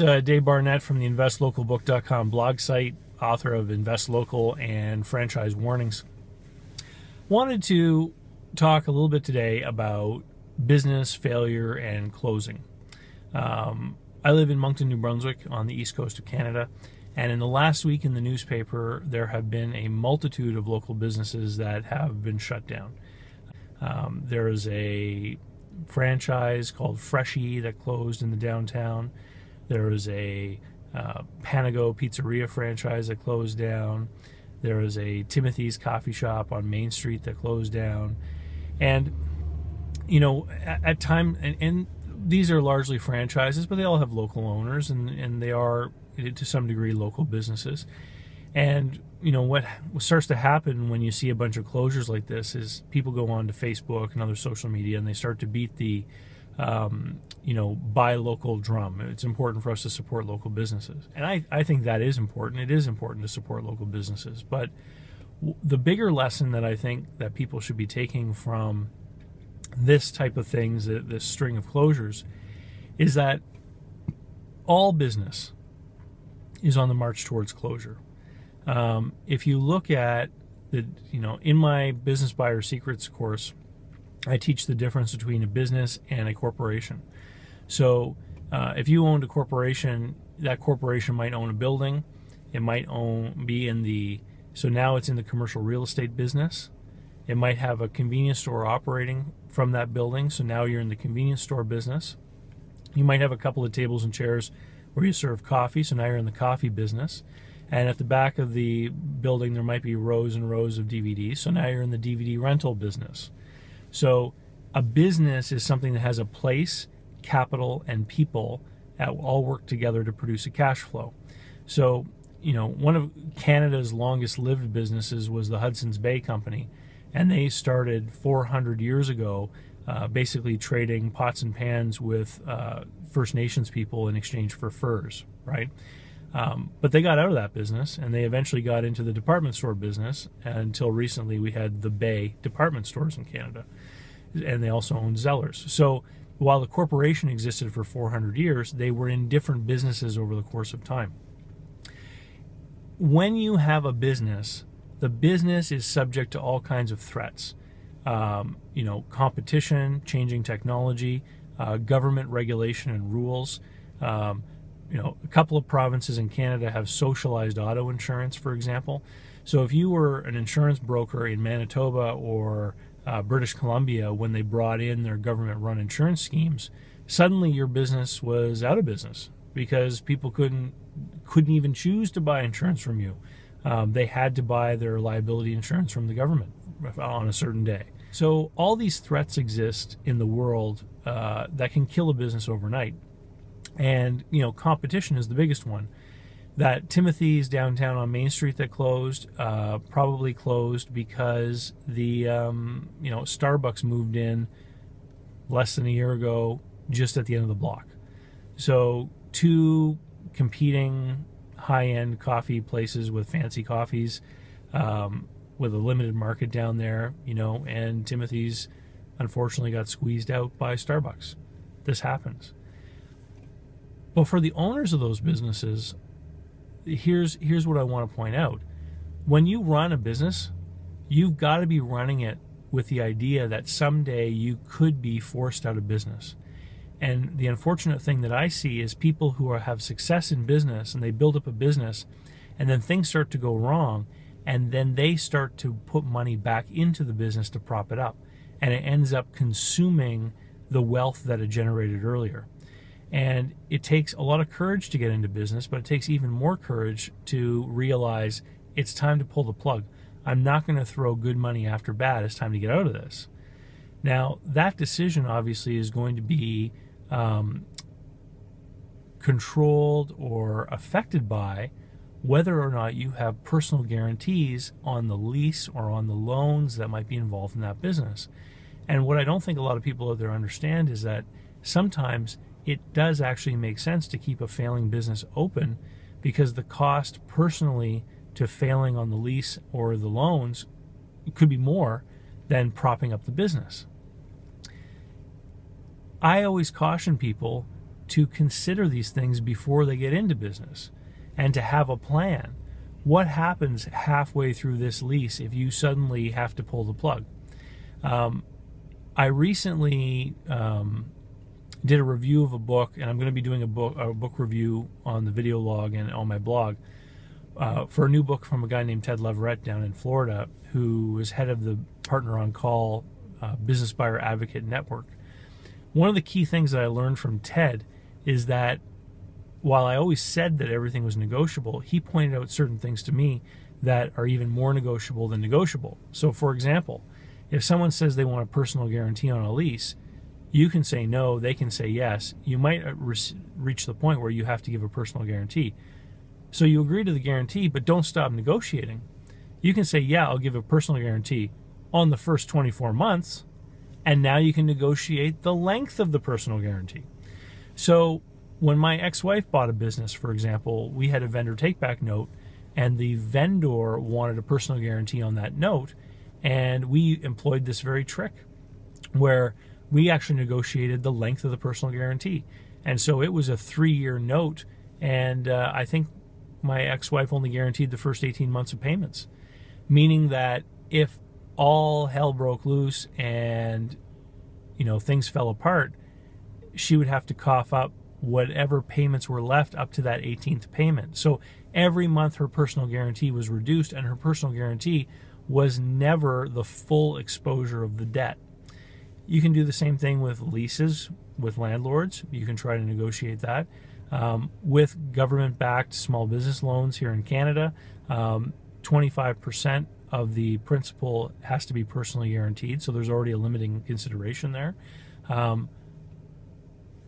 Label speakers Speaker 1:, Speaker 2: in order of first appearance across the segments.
Speaker 1: It's Dave Barnett from the investlocalbook.com blog site, author of Invest Local and Franchise Warnings. Wanted to talk a little bit today about business failure and closing. I live in Moncton, New Brunswick on the east coast of Canada, and in the last week in the newspaper there have been a multitude of local businesses that have been shut down. There is a franchise called Freshie that closed in the downtown. There is a Panago Pizzeria franchise that closed down. There is a Timothy's coffee shop on Main Street that closed down. And, you know, at time, and these are largely franchises, but they all have local owners, and they are, to some degree, local businesses. And, you know, what starts to happen when you see a bunch of closures like this is people go on to Facebook and other social media and they start to beat the, you know, buy local drum. It's important for us to support local businesses. And I think that is important. It is important to support local businesses. But the bigger lesson that I think that people should be taking from this type of things, this string of closures, is that all business is on the march towards closure. If you look at the, you know, in my Business Buyer Secrets course, I teach the difference between a business and a corporation. So if you owned a corporation, that corporation might own a building. It might be in the, so now it's in the commercial real estate business. It might have a convenience store operating from that building. So now you're in the convenience store business. You might have a couple of tables and chairs where you serve coffee. So now you're in the coffee business. And at the back of the building, there might be rows and rows of DVDs. So now you're in the DVD rental business. So a business is something that has a place, capital, and people that all work together to produce a cash flow. So, you know, one of Canada's longest lived businesses was the Hudson's Bay Company. And they started 400 years ago, basically trading pots and pans with First Nations people in exchange for furs, right? But they got out of that business, and they eventually got into the department store business. Until recently, we had the Bay department stores in Canada, and they also owned Zellers. So while the corporation existed for 400 years, they were in different businesses over the course of time. When you have a business, the business is subject to all kinds of threats. You know, competition, changing technology, government regulation and rules. You know, a couple of provinces in Canada have socialized auto insurance, for example. So if you were an insurance broker in Manitoba or British Columbia when they brought in their government-run insurance schemes, suddenly your business was out of business because people couldn't even choose to buy insurance from you. They had to buy their liability insurance from the government on a certain day. So all these threats exist in the world that can kill a business overnight. And, you know, competition is the biggest one. That Timothy's downtown on Main Street that closed, probably closed because the, you know, Starbucks moved in less than a year ago, just at the end of the block. So two competing high-end coffee places with fancy coffees, with a limited market down there, you know, and Timothy's unfortunately got squeezed out by Starbucks. This happens. But for the owners of those businesses, here's what I want to point out. When you run a business, you've got to be running it with the idea that someday you could be forced out of business. And the unfortunate thing that I see is people who have success in business and they build up a business and then things start to go wrong and then they start to put money back into the business to prop it up. And it ends up consuming the wealth that it generated earlier. And it takes a lot of courage to get into business, but it takes even more courage to realize it's time to pull the plug. I'm not going to throw good money after bad. It's time to get out of this. Now, that decision obviously is going to be controlled or affected by whether or not you have personal guarantees on the lease or on the loans that might be involved in that business. And what I don't think a lot of people out there understand is that sometimes it does actually make sense to keep a failing business open because the cost personally to failing on the lease or the loans could be more than propping up the business. I always caution people to consider these things before they get into business and to have a plan. What happens halfway through this lease if you suddenly have to pull the plug? I recently did a review of a book, and I'm going to be doing a book review on the video log and on my blog for a new book from a guy named Ted Leverett down in Florida, who is head of the Partner on Call Business Buyer Advocate Network. One of the key things that I learned from Ted is that while I always said that everything was negotiable, he pointed out certain things to me that are even more negotiable than negotiable. So, for example, if someone says they want a personal guarantee on a lease, you can say no, they can say yes. You might reach the point where you have to give a personal guarantee. So you agree to the guarantee, but don't stop negotiating. You can say, yeah, I'll give a personal guarantee on the first 24 months, and now you can negotiate the length of the personal guarantee. So when my ex-wife bought a business, for example, we had a vendor take-back note, and the vendor wanted a personal guarantee on that note, and we employed this very trick where we actually negotiated the length of the personal guarantee. And so it was a 3-year note, and I think my ex-wife only guaranteed the first 18 months of payments, meaning that if all hell broke loose and things fell apart, she would have to cough up whatever payments were left up to that 18th payment. So every month her personal guarantee was reduced, and her personal guarantee was never the full exposure of the debt. You can do the same thing with leases with landlords. You can try to negotiate that. With government-backed small business loans here in Canada, 25% of the principal has to be personally guaranteed, so there's already a limiting consideration there.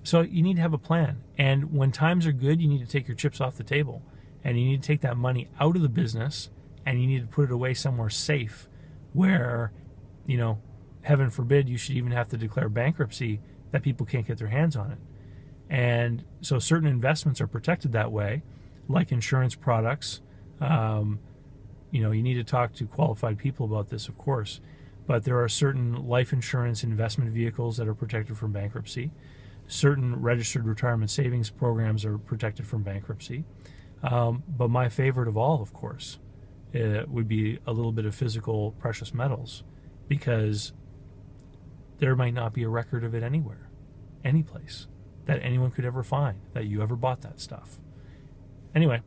Speaker 1: So you need to have a plan. And when times are good, you need to take your chips off the table. And you need to take that money out of the business, and you need to put it away somewhere safe where, heaven forbid, you should even have to declare bankruptcy, that people can't get their hands on it. And so certain investments are protected that way, like insurance products. You need to talk to qualified people about this, of course. But there are certain life insurance investment vehicles that are protected from bankruptcy. Certain registered retirement savings programs are protected from bankruptcy. But my favorite of all, of course, would be a little bit of physical precious metals, because there might not be a record of it anywhere, any place that anyone could ever find that you ever bought that stuff. Anyway,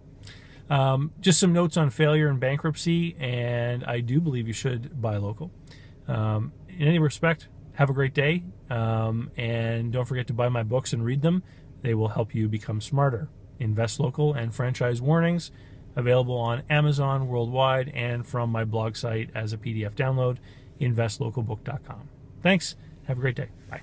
Speaker 1: just some notes on failure and bankruptcy, and I do believe you should buy local. In any respect, have a great day, and don't forget to buy my books and read them. They will help you become smarter. Invest Local and Franchise Warnings, available on Amazon worldwide and from my blog site as a PDF download, investlocalbook.com. Thanks. Have a great day. Bye.